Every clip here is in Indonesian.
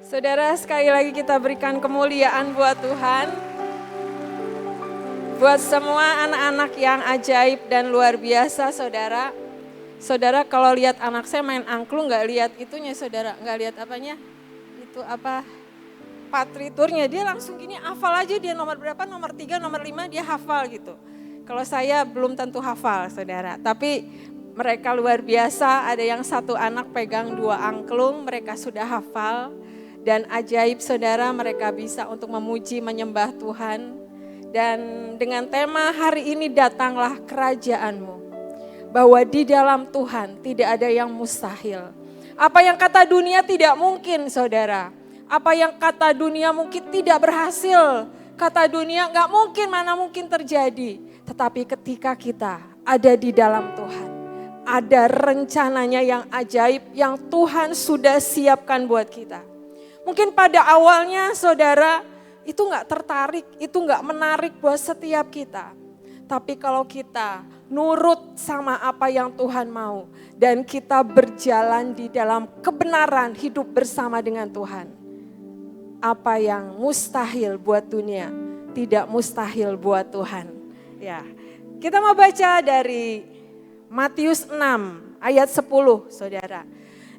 Saudara, sekali lagi kita berikan kemuliaan buat Tuhan. Buat semua anak-anak yang ajaib dan luar biasa, saudara. Saudara kalau lihat anak saya main angklung gak lihat itunya saudara, gak lihat apanya. Itu apa, partiturnya, dia langsung gini hafal aja dia nomor berapa, nomor 3, nomor 5 dia hafal gitu. Kalau saya belum tentu hafal saudara, tapi mereka luar biasa, ada yang satu anak pegang 2 angklung, mereka sudah hafal. Dan ajaib saudara, mereka bisa untuk memuji menyembah Tuhan. Dan dengan tema hari ini datanglah kerajaan-Mu. Bahwa di dalam Tuhan tidak ada yang mustahil. Apa yang kata dunia tidak mungkin saudara. Apa yang kata dunia mungkin tidak berhasil. Kata dunia gak mungkin, mana mungkin terjadi. Tetapi ketika kita ada di dalam Tuhan. Ada rencananya yang ajaib yang Tuhan sudah siapkan buat kita. Mungkin pada awalnya saudara itu gak tertarik, itu gak menarik buat setiap kita. Tapi kalau kita nurut sama apa yang Tuhan mau. Dan kita berjalan di dalam kebenaran hidup bersama dengan Tuhan. Apa yang mustahil buat dunia, tidak mustahil buat Tuhan. Ya, kita mau baca dari Matius 6 ayat 10 saudara.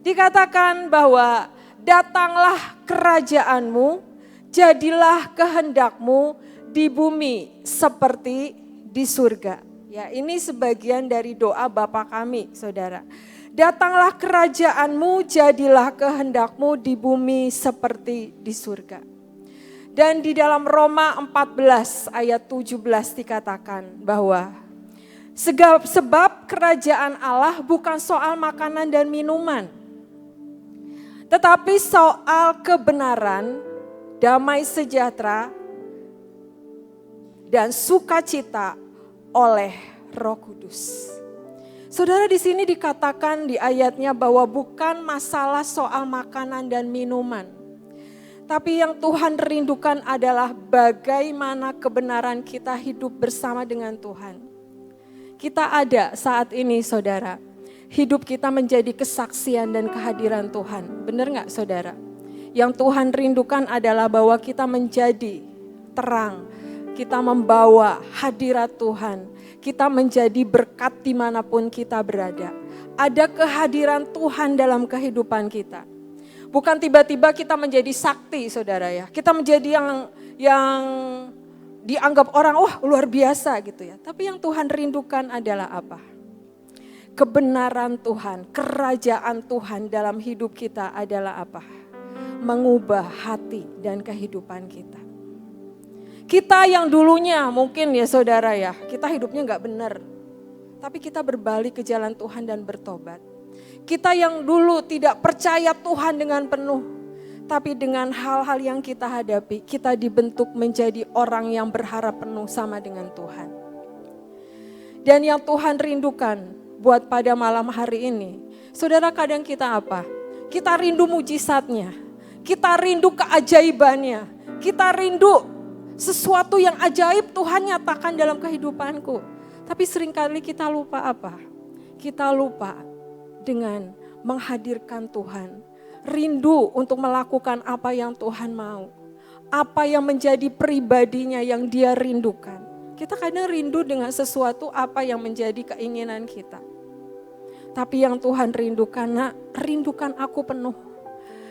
Dikatakan bahwa datanglah kerajaan-Mu, jadilah kehendak-Mu di bumi seperti di surga. Ya, ini sebagian dari doa Bapa kami, saudara. Datanglah kerajaan-Mu, jadilah kehendak-Mu di bumi seperti di surga. Dan di dalam Roma 14 ayat 17 dikatakan bahwa sebab kerajaan Allah bukan soal makanan dan minuman, tetapi soal kebenaran, damai sejahtera, dan sukacita oleh Roh Kudus. Saudara, di sini dikatakan di ayatnya bahwa bukan masalah soal makanan dan minuman. Tapi yang Tuhan rindukan adalah bagaimana kebenaran kita hidup bersama dengan Tuhan. Kita ada saat ini saudara. Hidup kita menjadi kesaksian dan kehadiran Tuhan. Benar gak saudara? Yang Tuhan rindukan adalah bahwa kita menjadi terang. Kita membawa hadirat Tuhan. Kita menjadi berkat dimanapun kita berada. Ada kehadiran Tuhan dalam kehidupan kita. Bukan tiba-tiba kita menjadi sakti saudara ya. Kita menjadi yang dianggap orang, wah luar biasa gitu ya. Tapi yang Tuhan rindukan adalah apa? Kebenaran Tuhan, kerajaan Tuhan dalam hidup kita adalah apa? Mengubah hati dan kehidupan kita. Kita yang dulunya mungkin ya saudara ya, kita hidupnya gak benar. Tapi kita berbalik ke jalan Tuhan dan bertobat. Kita yang dulu tidak percaya Tuhan dengan penuh. Tapi dengan hal-hal yang kita hadapi, kita dibentuk menjadi orang yang berharap penuh sama dengan Tuhan. Dan yang Tuhan rindukan buat pada malam hari ini, saudara kadang kita apa? Kita rindu mujizatnya, kita rindu keajaibannya, kita rindu sesuatu yang ajaib Tuhan nyatakan dalam kehidupanku. Tapi seringkali kita lupa apa? Kita lupa dengan menghadirkan Tuhan, rindu untuk melakukan apa yang Tuhan mau, apa yang menjadi pribadinya yang Dia rindukan. Kita kadang rindu dengan sesuatu apa yang menjadi keinginan kita. Tapi yang Tuhan rindukan, nak, rindukan aku penuh.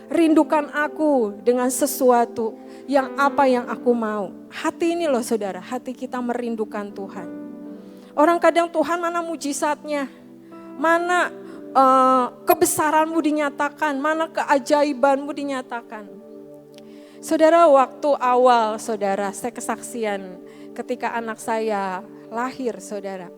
Rindukan aku dengan sesuatu yang apa yang aku mau. Hati ini loh saudara, hati kita merindukan Tuhan. Orang kadang Tuhan mana mujizatnya, mana kebesaranmu dinyatakan, mana keajaibanmu dinyatakan. Saudara, waktu awal saudara, saya kesaksian ketika anak saya lahir saudara.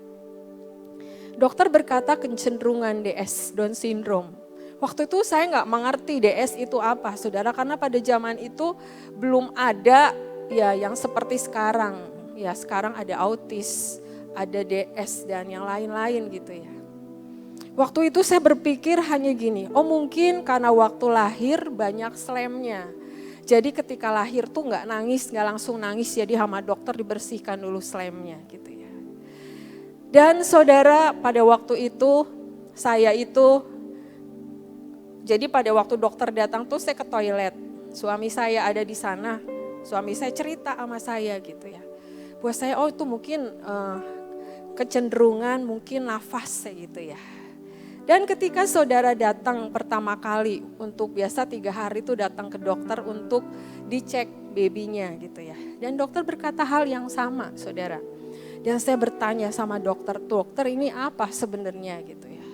Dokter berkata kecenderungan DS, Down syndrome. Waktu itu saya gak mengerti DS itu apa saudara, karena pada zaman itu belum ada ya yang seperti sekarang. Ya sekarang ada autis, ada DS dan yang lain-lain gitu ya. Waktu itu saya berpikir hanya gini, oh mungkin karena waktu lahir banyak slemnya. Jadi ketika lahir tuh gak nangis, gak langsung nangis, jadi sama dokter dibersihkan dulu slemnya gitu ya. Dan saudara pada waktu itu, jadi pada waktu dokter datang tuh saya ke toilet. suami saya ada di sana, suami saya cerita sama saya gitu ya. Buat saya, oh itu mungkin kecenderungan mungkin nafas gitu ya. Dan ketika saudara datang pertama kali untuk biasa 3 hari itu datang ke dokter untuk dicek babynya gitu ya. Dan dokter berkata hal yang sama saudara. Dan saya bertanya sama dokter ini apa sebenarnya gitu ya.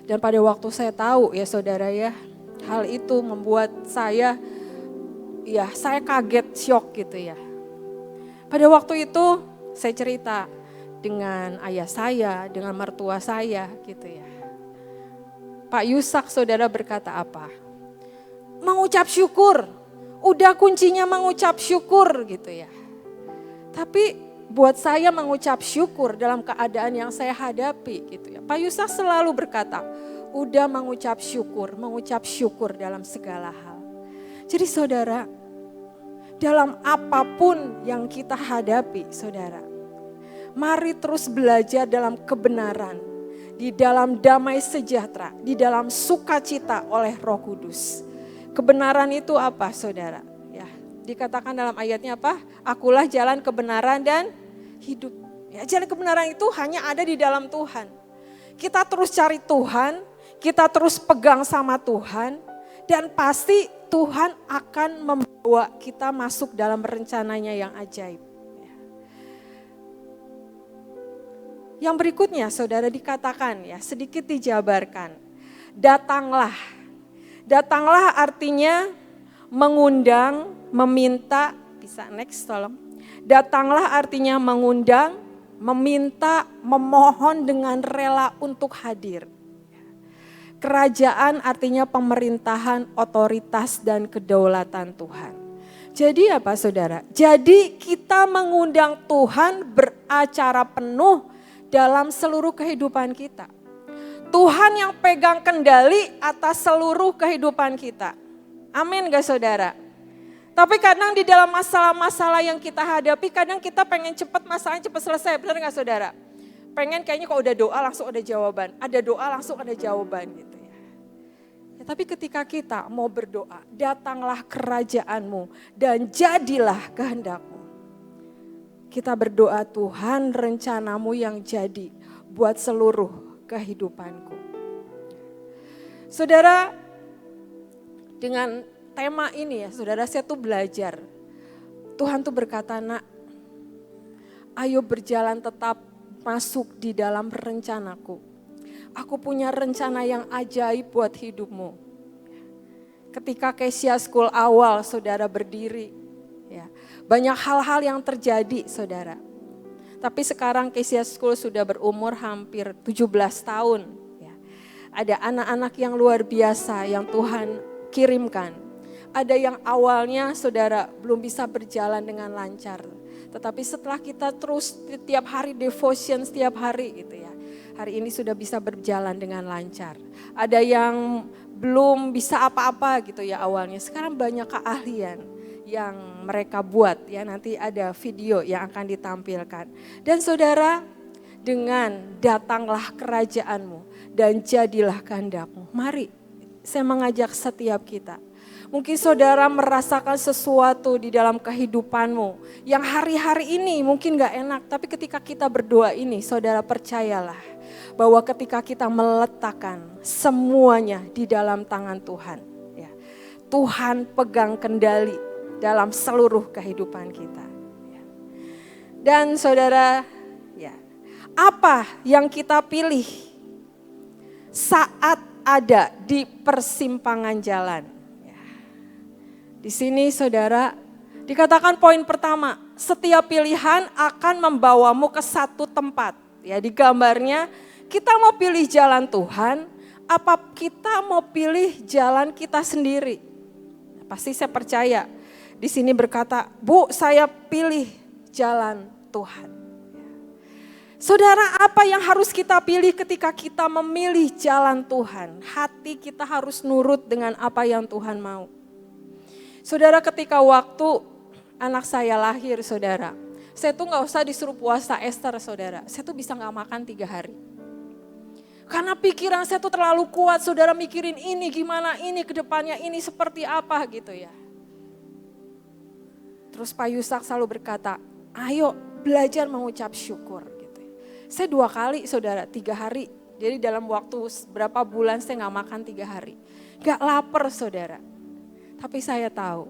Dan pada waktu saya tahu ya saudara ya, hal itu membuat saya kaget, syok gitu ya. Pada waktu itu saya cerita dengan ayah saya, dengan mertua saya gitu ya. Pak Yusak saudara berkata apa? Mengucap syukur, udah kuncinya mengucap syukur gitu ya. Tapi buat saya mengucap syukur dalam keadaan yang saya hadapi gitu ya. Pak Yusak selalu berkata, udah mengucap syukur dalam segala hal. Jadi saudara, dalam apapun yang kita hadapi saudara, mari terus belajar dalam kebenaran. Di dalam damai sejahtera, di dalam sukacita oleh Roh Kudus. Kebenaran itu apa saudara? Ya, dikatakan dalam ayatnya apa? Akulah jalan kebenaran dan hidup. Ya, jalan kebenaran itu hanya ada di dalam Tuhan. Kita terus cari Tuhan, kita terus pegang sama Tuhan, dan pasti Tuhan akan membawa kita masuk dalam rencananya yang ajaib. Yang berikutnya saudara dikatakan ya, sedikit dijabarkan. Datanglah. Datanglah artinya mengundang, meminta, bisa next tolong. Datanglah artinya mengundang, meminta, memohon dengan rela untuk hadir. Kerajaan artinya pemerintahan, otoritas dan kedaulatan Tuhan. Jadi apa saudara? Jadi kita mengundang Tuhan beracara penuh dalam seluruh kehidupan kita. Tuhan yang pegang kendali atas seluruh kehidupan kita. Amin gak saudara? Tapi kadang di dalam masalah-masalah yang kita hadapi, kadang kita pengen cepat masalahnya cepat selesai, benar gak saudara? Pengen kayaknya kalau udah doa langsung ada jawaban, ada doa langsung ada jawaban gitu ya. Tapi ketika kita mau berdoa, datanglah kerajaanmu dan jadilah kehendakmu. Kita berdoa, Tuhan rencanamu yang jadi buat seluruh kehidupanku. Saudara, dengan tema ini ya saudara, saya tuh belajar. Tuhan tuh berkata, nak, ayo berjalan tetap masuk di dalam rencanaku. Aku punya rencana yang ajaib buat hidupmu. Ketika Kesia School awal saudara berdiri, ya, banyak hal-hal yang terjadi saudara. Tapi sekarang Kesia School sudah berumur hampir 17 tahun. Ya. Ada anak-anak yang luar biasa yang Tuhan kirimkan. Ada yang awalnya saudara belum bisa berjalan dengan lancar. Tetapi setelah kita terus setiap hari devotion setiap hari gitu ya. Hari ini sudah bisa berjalan dengan lancar. Ada yang belum bisa apa-apa gitu ya awalnya. Sekarang banyak keahlian yang mereka buat ya, nanti ada video yang akan ditampilkan. Dan saudara, dengan datanglah kerajaanmu dan jadilah kehendakmu. Mari saya mengajak setiap kita. Mungkin saudara merasakan sesuatu di dalam kehidupanmu yang hari-hari ini mungkin gak enak. Tapi ketika kita berdoa ini, saudara percayalah bahwa ketika kita meletakkan semuanya di dalam tangan Tuhan. Ya, Tuhan pegang kendali dalam seluruh kehidupan kita. Ya. Dan saudara, ya, apa yang kita pilih saat ada di persimpangan jalan? Di sini saudara, dikatakan poin pertama, setiap pilihan akan membawamu ke satu tempat. Ya, di gambarnya kita mau pilih jalan Tuhan, apa kita mau pilih jalan kita sendiri? Pasti saya percaya, di sini berkata, Bu, saya pilih jalan Tuhan. Saudara, apa yang harus kita pilih ketika kita memilih jalan Tuhan? Hati kita harus nurut dengan apa yang Tuhan mau. Saudara, ketika waktu anak saya lahir saudara, saya tuh gak usah disuruh puasa Esther saudara, saya tuh bisa gak makan 3 hari. Karena pikiran saya tuh terlalu kuat saudara, mikirin ini gimana, ini kedepannya ini seperti apa gitu ya. Terus Pak Yusak selalu berkata, ayo belajar mengucap syukur. Gitu. Saya 2 kali saudara, 3 hari. Jadi dalam waktu berapa bulan saya gak makan 3 hari. Gak lapar saudara. Tapi saya tahu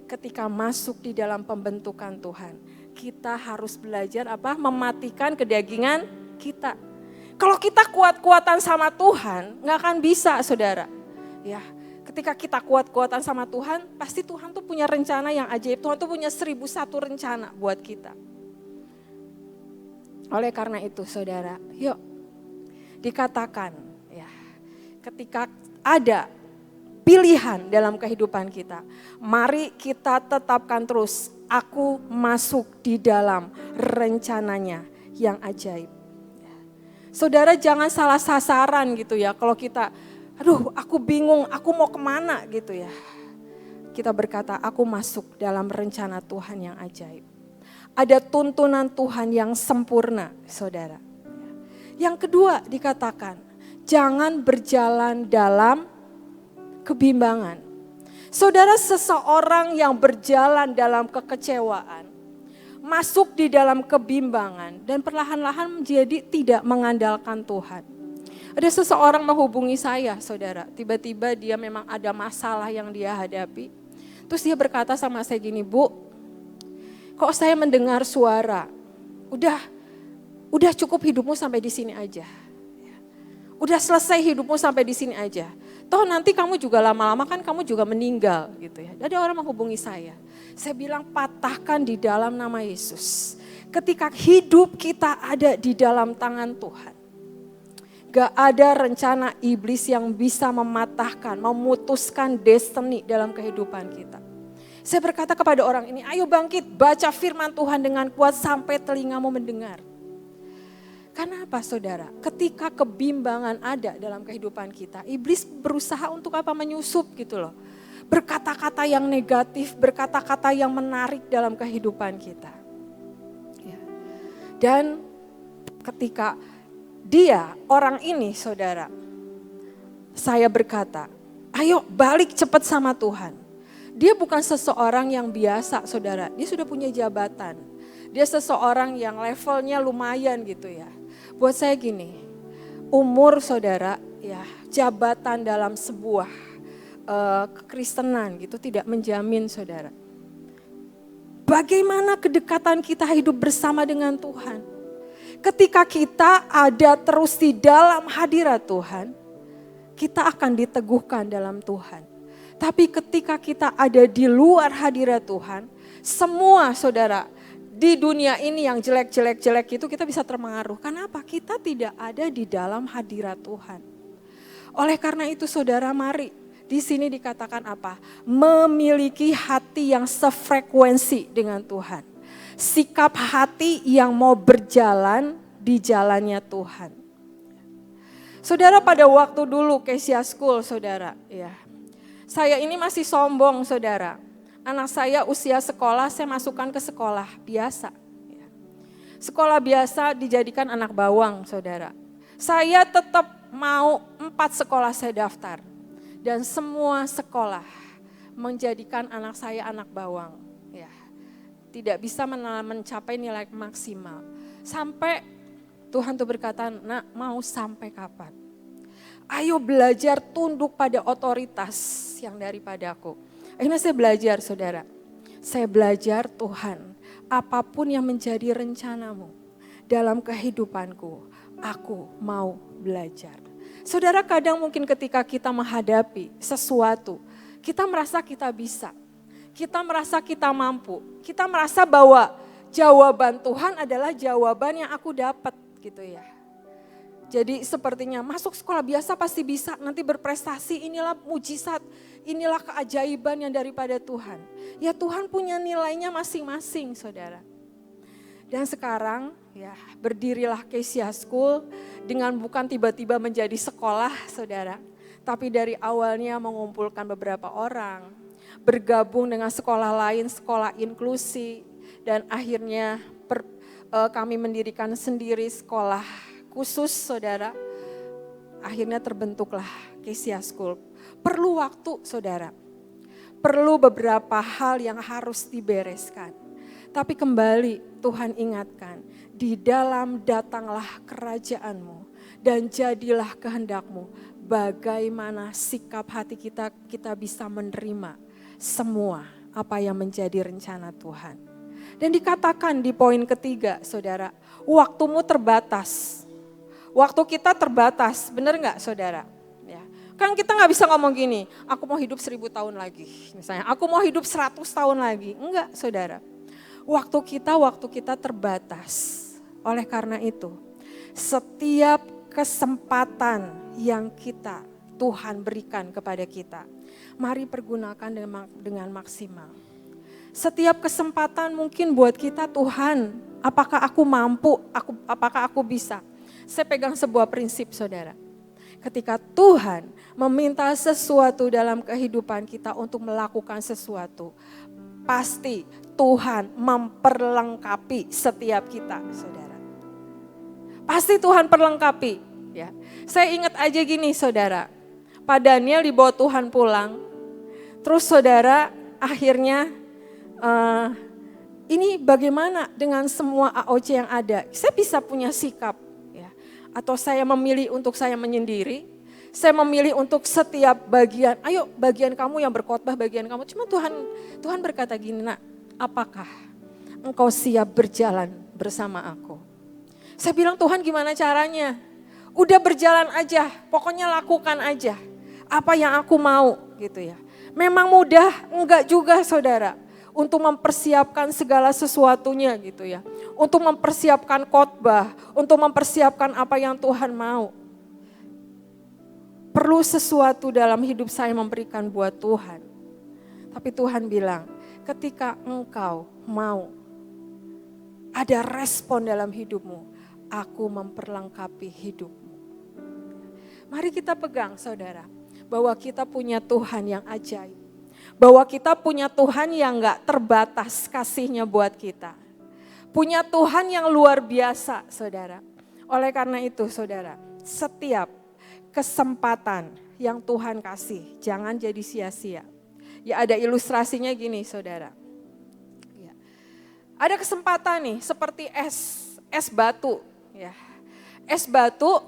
ketika masuk di dalam pembentukan Tuhan, kita harus belajar mematikan kedagingan kita. Kalau kita kuat-kuatan sama Tuhan, gak akan bisa saudara. Ya, ketika kita kuat-kuatan sama Tuhan, pasti Tuhan tuh punya rencana yang ajaib. Tuhan tuh punya 1001 rencana buat kita. Oleh karena itu saudara, yuk dikatakan ya, ketika ada pilihan dalam kehidupan kita, mari kita tetapkan terus, aku masuk di dalam rencananya yang ajaib. Saudara jangan salah sasaran gitu ya, kalau kita, aduh aku bingung, aku mau kemana gitu ya. Kita berkata, aku masuk dalam rencana Tuhan yang ajaib. Ada tuntunan Tuhan yang sempurna saudara. Yang kedua dikatakan, jangan berjalan dalam kebimbangan. Saudara, seseorang yang berjalan dalam kekecewaan, masuk di dalam kebimbangan dan perlahan-lahan menjadi tidak mengandalkan Tuhan. Ada seseorang menghubungi saya saudara, tiba-tiba dia memang ada masalah yang dia hadapi. Terus dia berkata sama saya gini, Bu, kok saya mendengar suara, udah cukup hidupmu sampai di sini aja. Udah selesai hidupmu sampai di sini aja. Toh nanti kamu juga lama-lama kan kamu juga meninggal gitu ya. Ada orang menghubungi saya. Saya bilang patahkan di dalam nama Yesus. Ketika hidup kita ada di dalam tangan Tuhan. Gak ada rencana iblis yang bisa mematahkan, memutuskan destiny dalam kehidupan kita. Saya berkata kepada orang ini, ayo bangkit, baca firman Tuhan dengan kuat sampai telingamu mendengar. Karena apa saudara? Ketika kebimbangan ada dalam kehidupan kita, iblis berusaha untuk menyusup gitu loh. Berkata-kata yang negatif, berkata-kata yang menarik dalam kehidupan kita. Ya. Dan ketika orang ini saudara, saya berkata, ayo balik cepat sama Tuhan. Dia bukan seseorang yang biasa saudara, dia sudah punya jabatan. Dia seseorang yang levelnya lumayan gitu ya. Buat saya gini, umur saudara ya, jabatan dalam sebuah kekristenan gitu tidak menjamin saudara. Bagaimana kedekatan kita hidup bersama dengan Tuhan. Ketika kita ada terus di dalam hadirat Tuhan, kita akan diteguhkan dalam Tuhan. Tapi ketika kita ada di luar hadirat Tuhan, semua saudara, di dunia ini yang jelek-jelek itu kita bisa terpengaruh. Kenapa? Kita tidak ada di dalam hadirat Tuhan. Oleh karena itu saudara, mari di sini dikatakan apa? Memiliki hati yang sefrekuensi dengan Tuhan. Sikap hati yang mau berjalan di jalannya Tuhan. Saudara, pada waktu dulu Kesia School saudara, ya. Saya ini masih sombong saudara. Anak saya usia sekolah, saya masukkan ke sekolah biasa. Sekolah biasa dijadikan anak bawang saudara. Saya tetap mau 4 sekolah saya daftar. Dan semua sekolah menjadikan anak saya anak bawang. Ya, tidak bisa mencapai nilai maksimal. Sampai Tuhan tuh berkata, nak mau sampai kapan? Ayo belajar tunduk pada otoritas yang daripadaku. Akhirnya saya belajar saudara, saya belajar Tuhan, apapun yang menjadi rencanamu dalam kehidupanku, aku mau belajar. Saudara, kadang mungkin ketika kita menghadapi sesuatu, kita merasa kita bisa, kita merasa kita mampu, kita merasa bahwa jawaban Tuhan adalah jawaban yang aku dapat gitu ya. Jadi sepertinya masuk sekolah biasa pasti bisa, nanti berprestasi, inilah mujizat, inilah keajaiban yang daripada Tuhan. Ya Tuhan punya nilainya masing-masing saudara. Dan sekarang ya berdirilah Kesia School dengan bukan tiba-tiba menjadi sekolah saudara. Tapi dari awalnya mengumpulkan beberapa orang, bergabung dengan sekolah lain, sekolah inklusi. Dan akhirnya kami mendirikan sendiri sekolah khusus saudara, akhirnya terbentuklah Kesia School. Perlu waktu saudara, perlu beberapa hal yang harus dibereskan. Tapi kembali Tuhan ingatkan, di dalam datanglah kerajaanmu dan jadilah kehendakmu. Bagaimana sikap hati kita bisa menerima semua apa yang menjadi rencana Tuhan. Dan dikatakan di poin ketiga, saudara, waktumu terbatas. Waktu kita terbatas, benar nggak saudara? Ya. Kan kita nggak bisa ngomong gini, aku mau hidup 1000 tahun lagi. Misalnya, aku mau hidup 100 tahun lagi. Enggak saudara. Waktu kita terbatas. Oleh karena itu, setiap kesempatan yang Tuhan berikan kepada kita, mari pergunakan dengan maksimal. Setiap kesempatan mungkin buat kita, Tuhan, apakah aku mampu, apakah aku bisa. Saya pegang sebuah prinsip saudara. Ketika Tuhan meminta sesuatu dalam kehidupan kita untuk melakukan sesuatu, pasti Tuhan memperlengkapi setiap kita saudara. Pasti Tuhan perlengkapi. Ya. Saya ingat aja gini saudara, Pak Daniel dibawa Tuhan pulang, terus saudara akhirnya ini bagaimana dengan semua AOC yang ada? Saya bisa punya sikap. Atau saya memilih untuk saya menyendiri, saya memilih untuk setiap bagian, ayo bagian kamu yang berkhotbah, bagian kamu. Cuma Tuhan berkata gini, nak, apakah engkau siap berjalan bersama aku? Saya bilang, Tuhan gimana caranya? Udah berjalan aja, pokoknya lakukan aja apa yang aku mau gitu ya. Memang mudah? Enggak juga saudara. Untuk mempersiapkan segala sesuatunya gitu ya. Untuk mempersiapkan khotbah, untuk mempersiapkan apa yang Tuhan mau. Perlu sesuatu dalam hidup saya memberikan buat Tuhan. Tapi Tuhan bilang, ketika engkau mau ada respon dalam hidupmu, aku memperlengkapi hidupmu. Mari kita pegang saudara, bahwa kita punya Tuhan yang ajaib. Bahwa kita punya Tuhan yang gak terbatas kasihnya buat kita. Punya Tuhan yang luar biasa saudara. Oleh karena itu saudara, setiap kesempatan yang Tuhan kasih jangan jadi sia-sia. Ya ada ilustrasinya gini saudara. Ya. Ada kesempatan nih seperti es batu. Ya. Es batu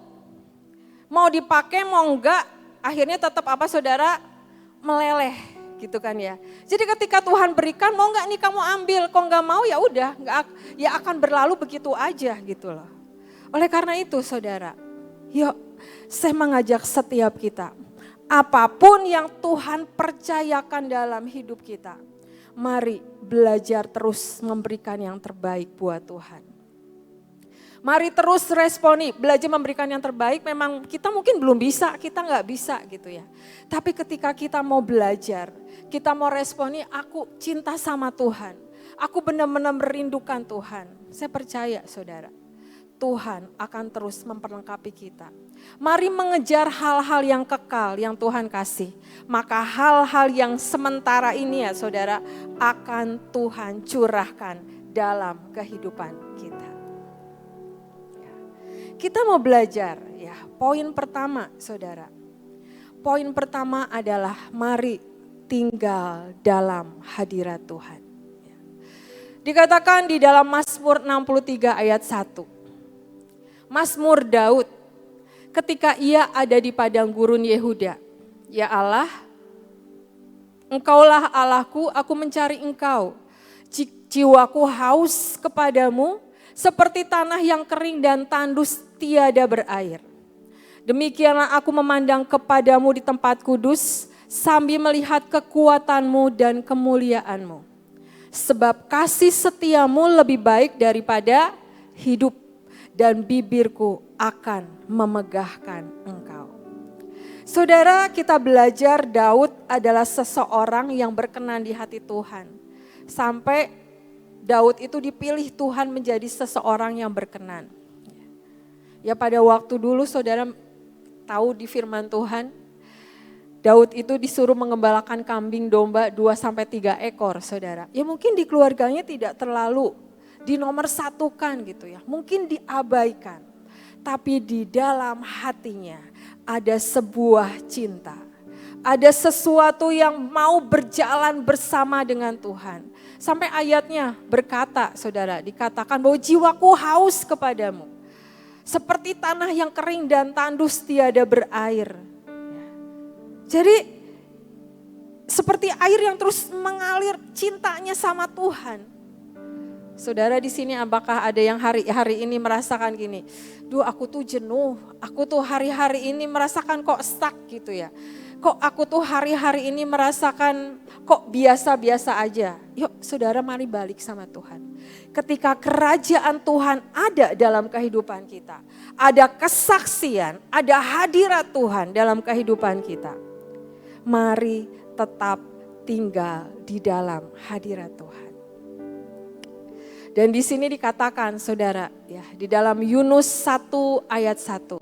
mau dipakai mau enggak akhirnya tetap apa saudara? Meleleh. Gitu kan ya. Jadi ketika Tuhan berikan, mau nggak nih kamu ambil, kok nggak mau ya udah, ya akan berlalu begitu aja gitu loh. Oleh karena itu saudara, yuk saya mengajak setiap kita, apapun yang Tuhan percayakan dalam hidup kita, mari belajar terus memberikan yang terbaik buat Tuhan. Mari terus responi, belajar memberikan yang terbaik. Memang kita mungkin belum bisa, kita nggak bisa gitu ya. Tapi ketika kita mau belajar, kita mau responi, aku cinta sama Tuhan. Aku benar-benar merindukan Tuhan. Saya percaya saudara, Tuhan akan terus memperlengkapi kita. Mari mengejar hal-hal yang kekal yang Tuhan kasih. Maka hal-hal yang sementara ini ya saudara, akan Tuhan curahkan dalam kehidupan kita. Kita mau belajar ya, poin pertama saudara. Poin pertama adalah mari tinggal dalam hadirat Tuhan. Dikatakan di dalam Mazmur 63 ayat 1. Mazmur Daud ketika ia ada di padang gurun Yehuda. Ya Allah, Engkaulah Allahku, aku mencari Engkau. Jiwaku haus kepadamu seperti tanah yang kering dan tandus tiada berair. Demikianlah aku memandang kepadamu di tempat kudus sambil melihat kekuatanmu dan kemuliaanmu. Sebab kasih setiamu lebih baik daripada hidup dan bibirku akan memegahkan engkau. Saudara, kita belajar Daud adalah seseorang yang berkenan di hati Tuhan. Sampai Daud itu dipilih Tuhan menjadi seseorang yang berkenan. Ya pada waktu dulu saudara tahu di firman Tuhan, Daud itu disuruh mengembalakan kambing domba 2-3 ekor saudara. Ya mungkin di keluarganya tidak terlalu dinomorsatukan gitu ya, mungkin diabaikan. Tapi di dalam hatinya ada sebuah cinta, Ada sesuatu yang mau berjalan bersama dengan Tuhan. Sampai ayatnya berkata, saudara, dikatakan bahwa jiwaku haus kepadamu. Seperti tanah yang kering dan tandus tiada berair. Jadi seperti air yang terus mengalir cintanya sama Tuhan. Saudara di sini apakah ada yang hari ini merasakan gini, duh aku tuh jenuh, aku tuh hari-hari ini merasakan kok stuck gitu ya. Kok aku tuh hari-hari ini merasakan kok biasa-biasa aja. Yuk saudara mari balik sama Tuhan. Ketika kerajaan Tuhan ada dalam kehidupan kita, ada kesaksian, ada hadirat Tuhan dalam kehidupan kita. Mari tetap tinggal di dalam hadirat Tuhan. Dan di sini dikatakan saudara ya di dalam Yunus 1 ayat 1.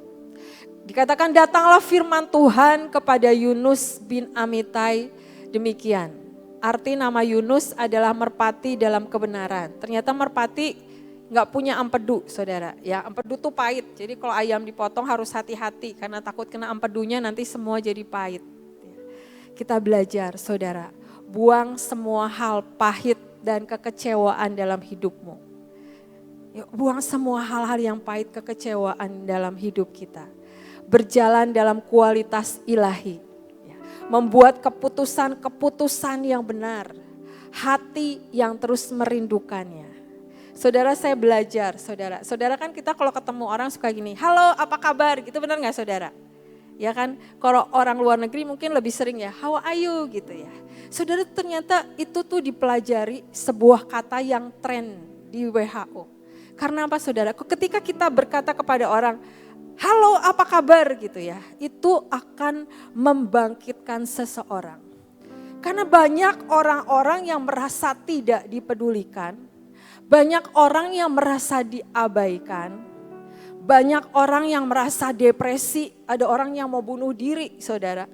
Dikatakan datanglah firman Tuhan kepada Yunus bin Amitai demikian. Arti nama Yunus adalah merpati dalam kebenaran. Ternyata merpati nggak punya empedu saudara. Ya empedu tuh pahit. Jadi kalau ayam dipotong harus hati-hati karena takut kena empedunya nanti semua jadi pahit. Kita belajar saudara. Buang semua hal pahit dan kekecewaan dalam hidupmu. Yuk, buang semua hal-hal yang pahit, kekecewaan dalam hidup kita. Berjalan dalam kualitas ilahi. Membuat keputusan-keputusan yang benar. Hati yang terus merindukannya. Saudara saya belajar, saudara. Saudara kan kita kalau ketemu orang suka gini, halo apa kabar gitu, benar gak saudara? Ya kan, kalau orang luar negeri mungkin lebih sering ya, how are you gitu ya. Saudara ternyata itu tuh dipelajari sebuah kata yang tren di WHO. Karena apa saudara, ketika kita berkata kepada orang, halo apa kabar gitu ya, itu akan membangkitkan seseorang. Karena banyak orang-orang yang merasa tidak dipedulikan, banyak orang yang merasa diabaikan, banyak orang yang merasa depresi, ada orang yang mau bunuh diri saudara.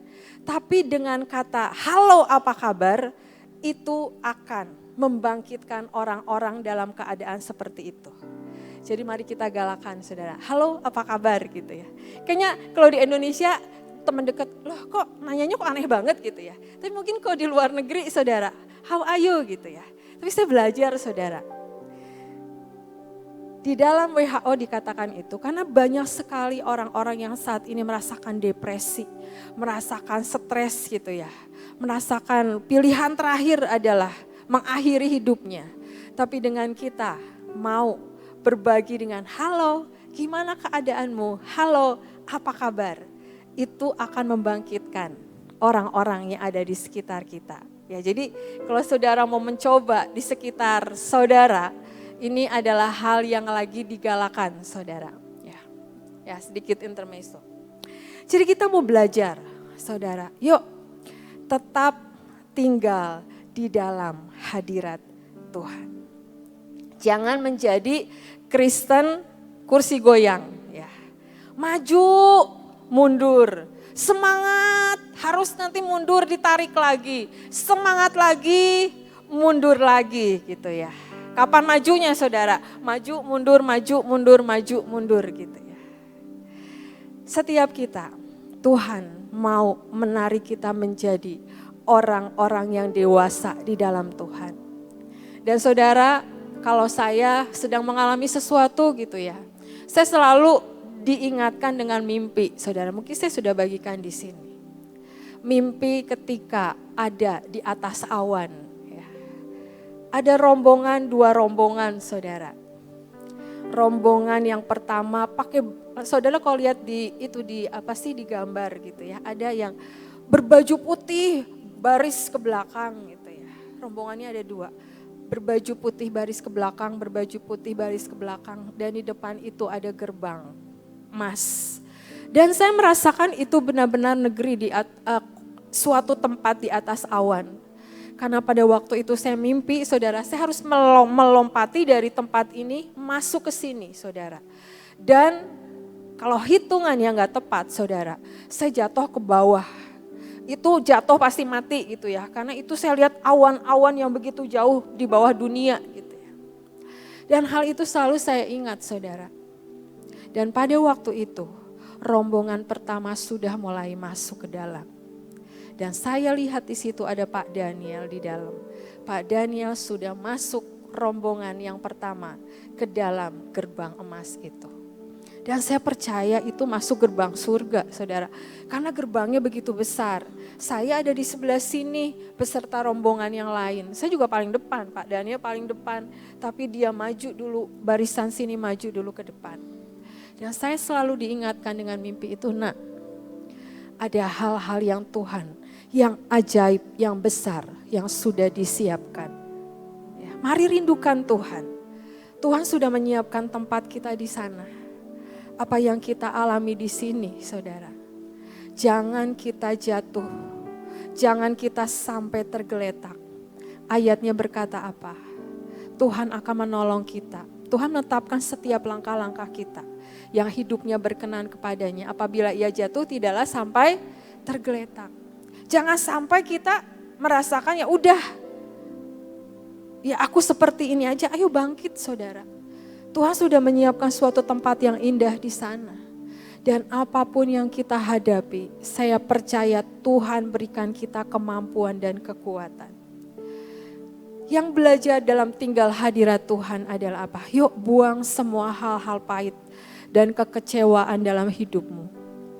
Tapi dengan kata halo apa kabar itu akan membangkitkan orang-orang dalam keadaan seperti itu. Jadi mari kita galakan saudara, halo apa kabar gitu ya. Kayaknya kalau di Indonesia teman dekat, loh kok nanyanya kok aneh banget gitu ya. Tapi mungkin kalau di luar negeri saudara, how are you gitu ya. Tapi saya belajar saudara. Di dalam WHO dikatakan itu karena banyak sekali orang-orang yang saat ini merasakan depresi, merasakan stres gitu ya. Merasakan pilihan terakhir adalah mengakhiri hidupnya. Tapi dengan kita mau berbagi dengan halo, gimana keadaanmu? Halo, apa kabar? Itu akan membangkitkan orang-orang yang ada di sekitar kita. Ya, jadi kalau saudara mau mencoba di sekitar saudara, ini adalah hal yang lagi digalakan saudara. Ya sedikit intermezzo. Jadi kita mau belajar saudara, yuk tetap tinggal di dalam hadirat Tuhan. Jangan menjadi Kristen kursi goyang. Ya. Maju, mundur, semangat harus nanti mundur ditarik lagi. Semangat lagi, mundur lagi gitu ya. Kapan majunya saudara? Maju, mundur, maju, mundur, maju, mundur gitu ya. Setiap kita, Tuhan mau menarik kita menjadi orang-orang yang dewasa di dalam Tuhan. Dan saudara, kalau saya sedang mengalami sesuatu gitu ya, saya selalu diingatkan dengan mimpi, saudara. Mungkin saya sudah bagikan di sini. Mimpi ketika ada di atas awan. Ada rombongan, dua rombongan saudara. Rombongan yang pertama pakai, saudara kalau lihat di itu di apa sih di gambar gitu ya. Ada yang berbaju putih baris ke belakang gitu ya. Rombongannya ada dua. Berbaju putih baris ke belakang, berbaju putih baris ke belakang. Dan di depan itu ada gerbang emas. Dan saya merasakan itu benar-benar negeri di suatu tempat di atas awan. Karena pada waktu itu saya mimpi, saudara, saya harus melompati dari tempat ini masuk ke sini, saudara. Dan kalau hitungan yang gak tepat, saudara, saya jatuh ke bawah. Itu jatuh pasti mati gitu ya, karena itu saya lihat awan-awan yang begitu jauh di bawah dunia gitu ya. Dan hal itu selalu saya ingat, saudara. Dan pada waktu itu, rombongan pertama sudah mulai masuk ke dalam. Dan saya lihat di situ ada Pak Daniel di dalam. Pak Daniel sudah masuk rombongan yang pertama ke dalam gerbang emas itu. Dan saya percaya itu masuk gerbang surga, saudara. Karena gerbangnya begitu besar. Saya ada di sebelah sini beserta rombongan yang lain. Saya juga paling depan, Pak Daniel paling depan. Tapi dia maju dulu, barisan sini maju dulu ke depan. Dan saya selalu diingatkan dengan mimpi itu, nak. Ada hal-hal yang Tuhan, yang ajaib, yang besar, yang sudah disiapkan. Ya, mari rindukan Tuhan. Tuhan sudah menyiapkan tempat kita di sana. Apa yang kita alami di sini, saudara. Jangan kita jatuh. Jangan kita sampai tergeletak. Ayatnya berkata apa? Tuhan akan menolong kita. Tuhan menetapkan setiap langkah-langkah kita. Yang hidupnya berkenan kepadanya. Apabila ia jatuh tidaklah sampai tergeletak. Jangan sampai kita merasakan ya udah. Ya aku seperti ini aja, ayo bangkit saudara. Tuhan sudah menyiapkan suatu tempat yang indah di sana. Dan apapun yang kita hadapi, saya percaya Tuhan berikan kita kemampuan dan kekuatan. Yang belajar dalam tinggal hadirat Tuhan adalah apa? Yuk buang semua hal-hal pahit dan kekecewaan dalam hidupmu.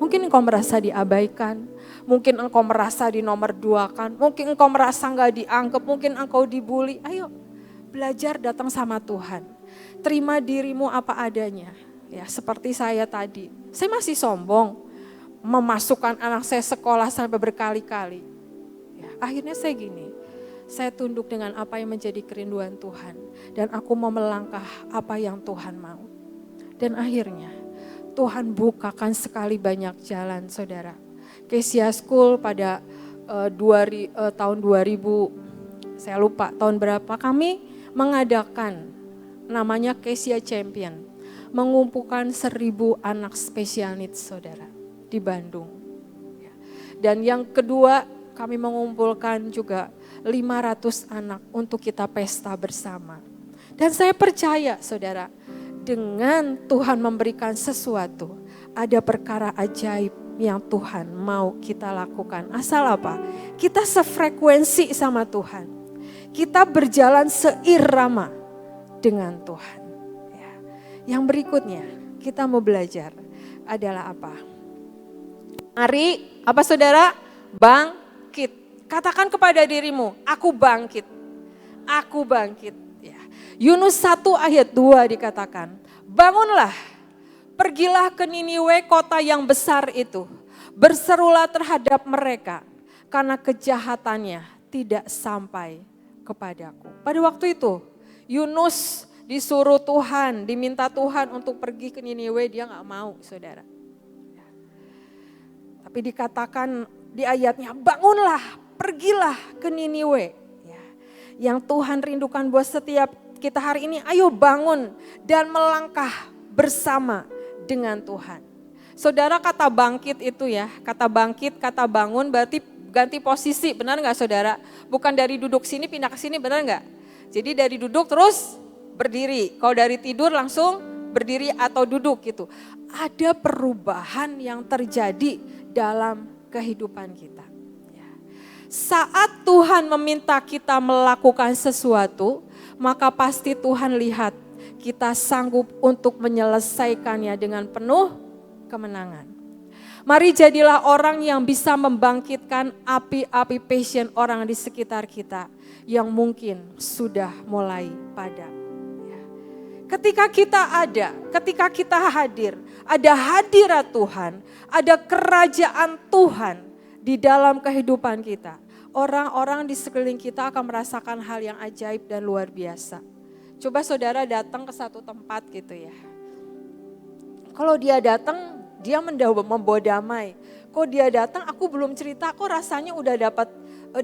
Mungkin engkau merasa diabaikan, mungkin engkau merasa dinomorduakan, mungkin engkau merasa enggak dianggap, mungkin engkau dibully. Ayo belajar datang sama Tuhan. Terima dirimu apa adanya. Ya, seperti saya tadi. Saya masih sombong memasukkan anak saya sekolah sampai berkali-kali. Ya, akhirnya saya gini. Saya tunduk dengan apa yang menjadi kerinduan Tuhan dan aku mau melangkah apa yang Tuhan mau. Dan akhirnya Tuhan bukakan sekali banyak jalan, saudara. Kesia School pada tahun 2000, saya lupa tahun berapa, kami mengadakan namanya Kesia Champion, mengumpulkan 1000 anak special needs, saudara, di Bandung. Dan yang kedua, kami mengumpulkan juga 500 anak untuk kita pesta bersama. Dan saya percaya, saudara, dengan Tuhan memberikan sesuatu, ada perkara ajaib yang Tuhan mau kita lakukan. Asal apa? Kita sefrekuensi sama Tuhan. Kita berjalan seirama dengan Tuhan. Ya. Yang berikutnya kita mau belajar adalah apa? Mari, apa saudara? Bangkit. Katakan kepada dirimu, aku bangkit. Aku bangkit. Ya. Yunus 1 ayat 2 dikatakan, bangunlah, pergilah ke Niniwe kota yang besar itu. Berserulah terhadap mereka karena kejahatannya tidak sampai kepadaku. Pada waktu itu Yunus disuruh Tuhan, diminta Tuhan untuk pergi ke Niniwe, dia gak mau saudara. Tapi dikatakan di ayatnya, bangunlah, pergilah ke Niniwe. Ya. Yang Tuhan rindukan buat setiap kita hari ini, ayo bangun dan melangkah bersama dengan Tuhan. Saudara, kata bangkit itu ya, kata bangkit, kata bangun berarti ganti posisi, benar gak saudara? Bukan dari duduk sini pindah ke sini, benar gak? Jadi dari duduk terus berdiri, kalau dari tidur langsung berdiri atau duduk gitu. Ada perubahan yang terjadi dalam kehidupan kita. Ya. Saat Tuhan meminta kita melakukan sesuatu, maka pasti Tuhan lihat kita sanggup untuk menyelesaikannya dengan penuh kemenangan. Mari jadilah orang yang bisa membangkitkan api-api passion orang di sekitar kita yang mungkin sudah mulai padam. Ya. Ketika kita ada, ketika kita hadir, ada hadirat Tuhan, ada kerajaan Tuhan di dalam kehidupan kita. Orang-orang di sekeliling kita akan merasakan hal yang ajaib dan luar biasa. Coba saudara datang ke satu tempat gitu ya. Kalau dia datang, dia membawa damai. Kok dia datang, aku belum cerita, kok rasanya udah dapat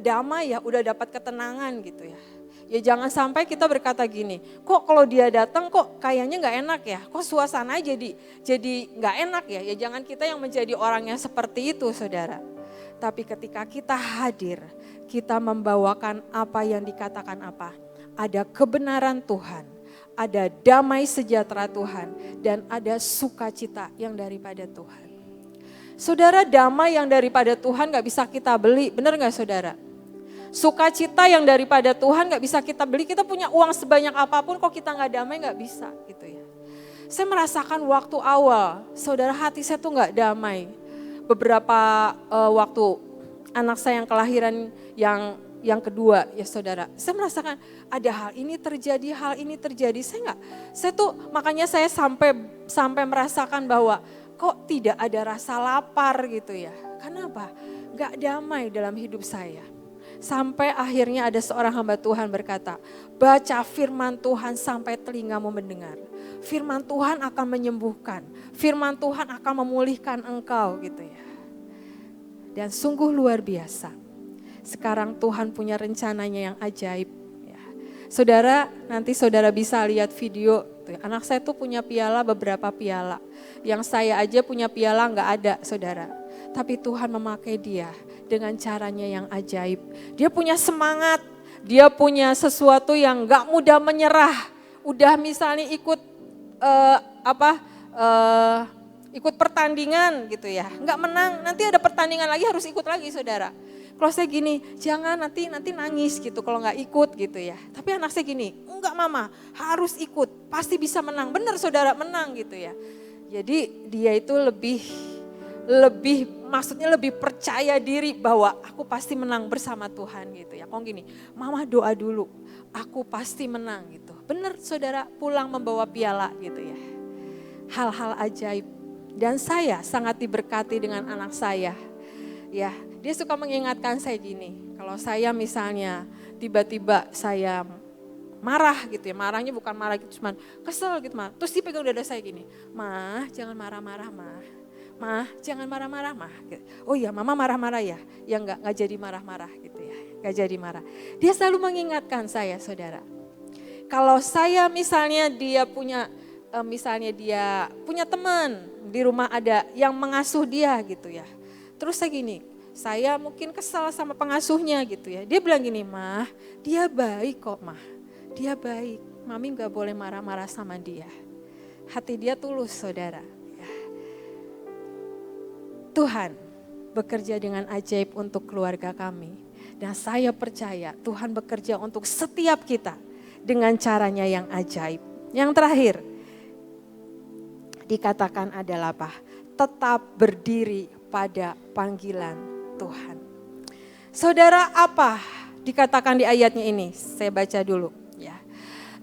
damai ya, udah dapat ketenangan gitu ya. Ya jangan sampai kita berkata gini, kok kalau dia datang kok kayaknya gak enak ya, kok suasana jadi gak enak ya. Ya jangan kita yang menjadi orang yang seperti itu saudara. Tapi ketika kita hadir, kita membawakan apa yang dikatakan apa. Ada kebenaran Tuhan, ada damai sejahtera Tuhan, dan ada sukacita yang daripada Tuhan. Saudara, damai yang daripada Tuhan gak bisa kita beli, benar gak saudara? Sukacita yang daripada Tuhan gak bisa kita beli, kita punya uang sebanyak apapun kok kita gak damai gak bisa gitu ya. Saya merasakan waktu awal, saudara, hati saya tuh gak damai. Beberapa waktu anak saya yang kelahiran yang kedua ya saudara, saya merasakan ada hal ini terjadi, saya tuh makanya saya sampai merasakan bahwa kok tidak ada rasa lapar gitu ya. Kenapa? Gak damai dalam hidup saya. Sampai akhirnya ada seorang hamba Tuhan berkata, baca firman Tuhan sampai telingamu mendengar. Firman Tuhan akan menyembuhkan, firman Tuhan akan memulihkan engkau gitu ya. Dan sungguh luar biasa. Sekarang Tuhan punya rencananya yang ajaib. Ya. Saudara, nanti saudara bisa lihat video. Anak saya tuh punya piala, beberapa piala. Yang saya aja punya piala gak ada saudara. Tapi Tuhan memakai dia dengan caranya yang ajaib. Dia punya semangat, dia punya sesuatu yang gak mudah menyerah. Udah misalnya ikut ikut pertandingan gitu ya. Gak menang, nanti ada pertandingan lagi harus ikut lagi saudara. Kalau saya gini, jangan nanti nangis gitu kalau nggak ikut gitu ya. Tapi anak saya gini, enggak mama, harus ikut, pasti bisa menang. Benar saudara, menang gitu ya. Jadi dia itu maksudnya lebih percaya diri bahwa aku pasti menang bersama Tuhan gitu ya. Kok gini, mama doa dulu, aku pasti menang gitu. Benar saudara, pulang membawa piala gitu ya. Hal-hal ajaib. Dan saya sangat diberkati dengan anak saya. Ya, dia suka mengingatkan saya gini, kalau saya misalnya tiba-tiba saya marah gitu ya, marahnya bukan marah gitu, cuman kesel gitu mah. Terus dia pegang dada saya gini, mah jangan marah-marah mah jangan marah-marah mah. Oh iya mama marah-marah ya nggak jadi marah-marah gitu ya, nggak jadi marah. Dia selalu mengingatkan saya saudara, kalau saya misalnya dia punya teman di rumah ada yang mengasuh dia gitu ya. Terus saya gini, saya mungkin kesal sama pengasuhnya gitu ya. Dia bilang gini, mah dia baik kok mah, dia baik. Mami gak boleh marah-marah sama dia. Hati dia tulus saudara. Ya. Tuhan bekerja dengan ajaib untuk keluarga kami. Dan saya percaya Tuhan bekerja untuk setiap kita dengan caranya yang ajaib. Yang terakhir dikatakan adalah apa? Tetap berdiri pada panggilan Tuhan. Saudara, apa dikatakan di ayatnya ini? Saya baca dulu ya.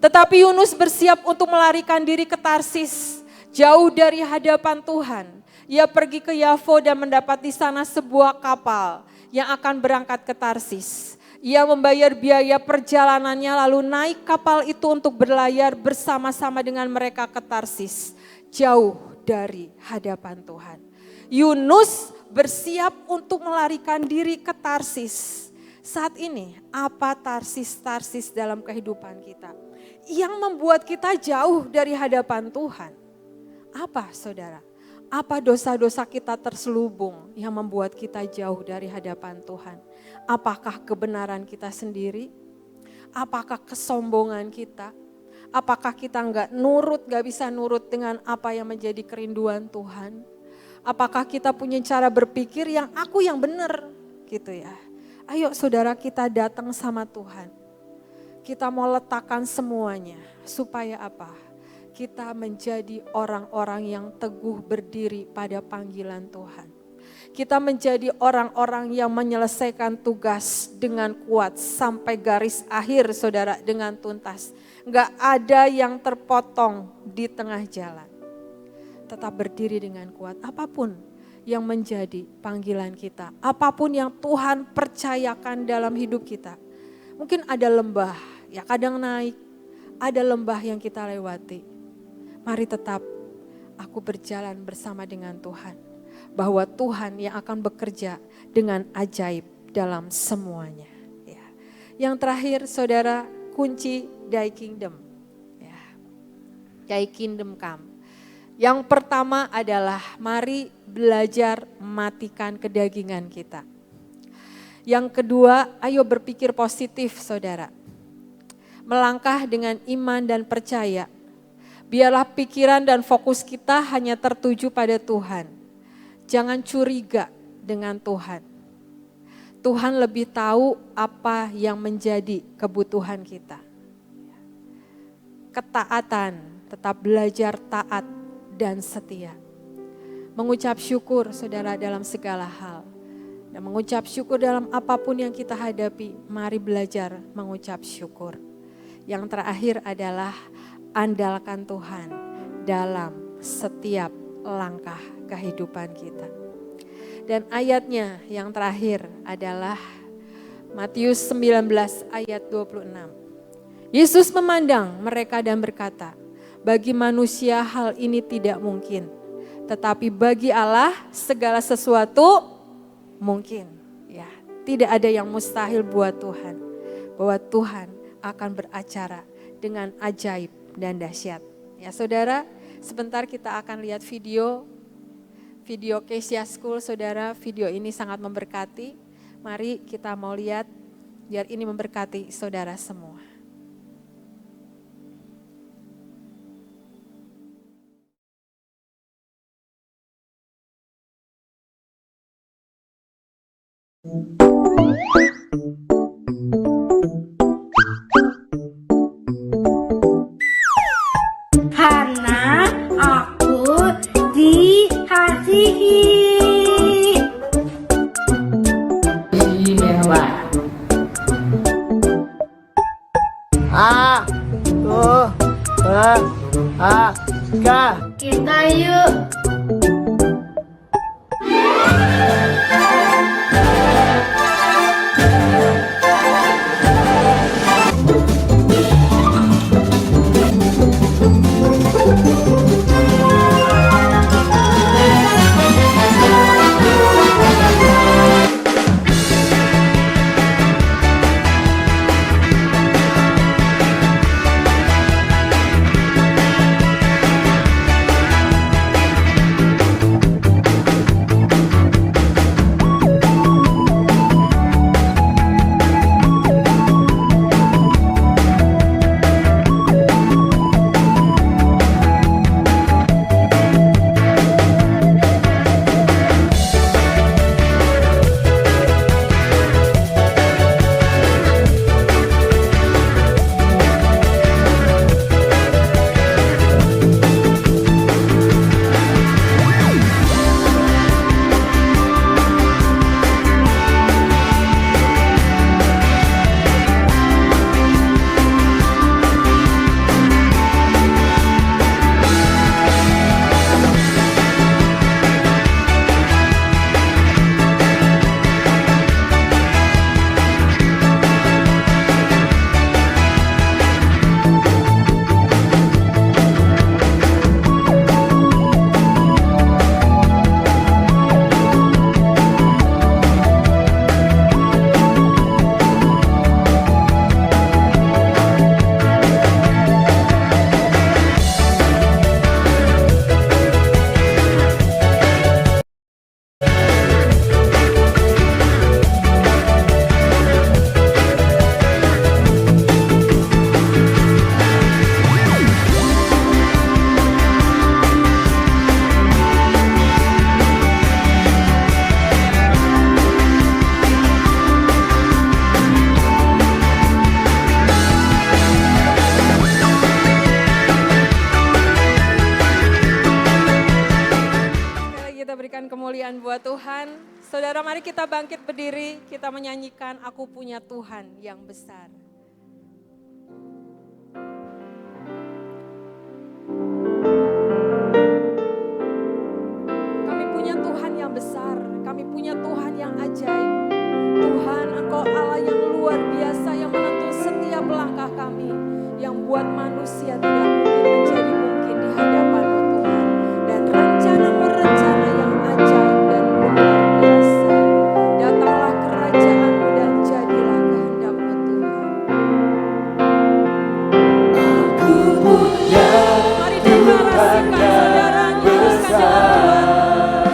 Tetapi Yunus bersiap untuk melarikan diri ke Tarsis, jauh dari hadapan Tuhan. Ia pergi ke Yafo dan mendapat di sana sebuah kapal yang akan berangkat ke Tarsis. Ia membayar biaya perjalanannya lalu naik kapal itu untuk berlayar bersama-sama dengan mereka ke Tarsis, jauh dari hadapan Tuhan. Yunus bersiap untuk melarikan diri ke Tarsis. Saat ini apa Tarsis dalam kehidupan kita yang membuat kita jauh dari hadapan Tuhan? Apa saudara? Apa dosa-dosa kita terselubung yang membuat kita jauh dari hadapan Tuhan? Apakah kebenaran kita sendiri? Apakah kesombongan kita? Apakah kita gak bisa nurut dengan apa yang menjadi kerinduan Tuhan? Apakah kita punya cara berpikir yang aku yang benar gitu ya. Ayo saudara, kita datang sama Tuhan. Kita mau letakkan semuanya supaya apa? Kita menjadi orang-orang yang teguh berdiri pada panggilan Tuhan. Kita menjadi orang-orang yang menyelesaikan tugas dengan kuat sampai garis akhir saudara, dengan tuntas. Gak ada yang terpotong di tengah jalan. Tetap berdiri dengan kuat, apapun yang menjadi panggilan kita, apapun yang Tuhan percayakan dalam hidup kita. Mungkin ada lembah, ya kadang naik, ada lembah yang kita lewati. Mari tetap aku berjalan bersama dengan Tuhan, bahwa Tuhan yang akan bekerja dengan ajaib dalam semuanya. Ya. Yang terakhir saudara, kunci Thy Kingdom. Ya. Thy Kingdom come. Yang pertama adalah mari belajar matikan kedagingan kita. Yang kedua, ayo berpikir positif saudara. Melangkah dengan iman dan percaya. Biarlah pikiran dan fokus kita hanya tertuju pada Tuhan. Jangan curiga dengan Tuhan. Tuhan lebih tahu apa yang menjadi kebutuhan kita. Ketaatan, tetap belajar taat dan setia. Mengucap syukur saudara dalam segala hal. Dan mengucap syukur dalam apapun yang kita hadapi, mari belajar mengucap syukur. Yang terakhir adalah andalkan Tuhan dalam setiap langkah kehidupan kita. Dan ayatnya yang terakhir adalah Matius 19 ayat 26. Yesus memandang mereka dan berkata, bagi manusia hal ini tidak mungkin, tetapi bagi Allah segala sesuatu mungkin. Ya, tidak ada yang mustahil buat Tuhan. Bahwa Tuhan akan beracara dengan ajaib dan dahsyat. Ya saudara, sebentar kita akan lihat video Kesia School saudara. Video ini sangat memberkati. Mari kita mau lihat biar ini memberkati saudara semua. Karena aku dikasihi. Kita yuk. Kemuliaan buat Tuhan. Saudara, mari kita bangkit berdiri, kita menyanyikan Aku Punya Tuhan yang Besar. Kami punya Tuhan yang besar, kami punya Tuhan yang ajaib. Tuhan, Engkau Allah yang luar biasa, yang menuntun setiap langkah kami, yang buat manusia tidak mungkin menjadi mungkin di hadapan-Mu Tuhan. Dan rencana-Mu rencana yang ajaib dan luar biasa. Datanglah kerajaan-Mu dan jadilah kehendak-Mu Tuhan. Aku punya Mari deklarasikan saudara, nyanyikan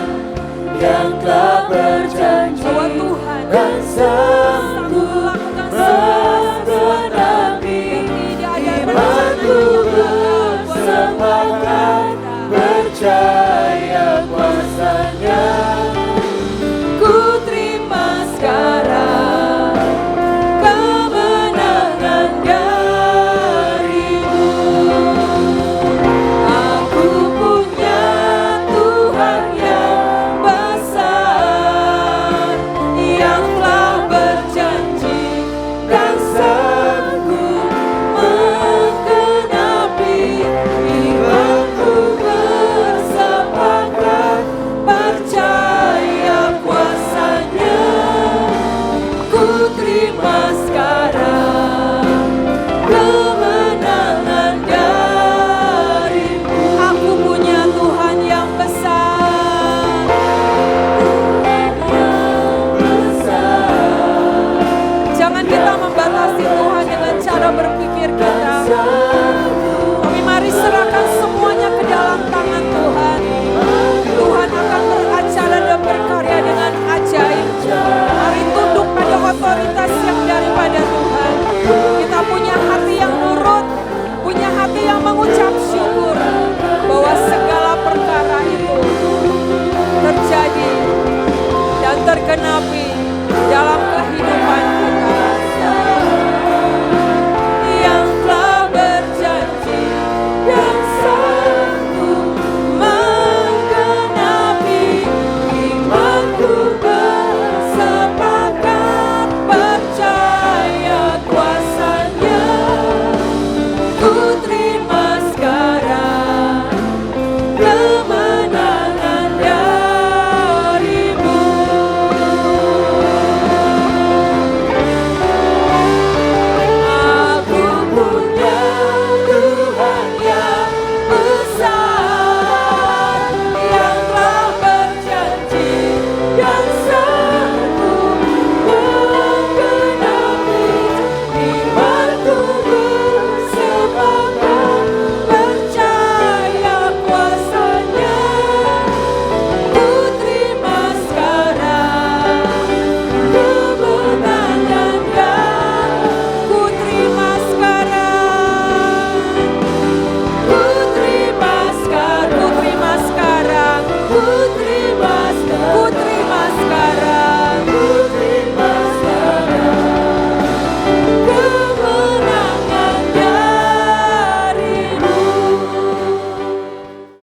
yang telah berjanji bahwa Tuhan dan sanggup melakukan semua sesuatu yang tidak ada rencana genapi dalam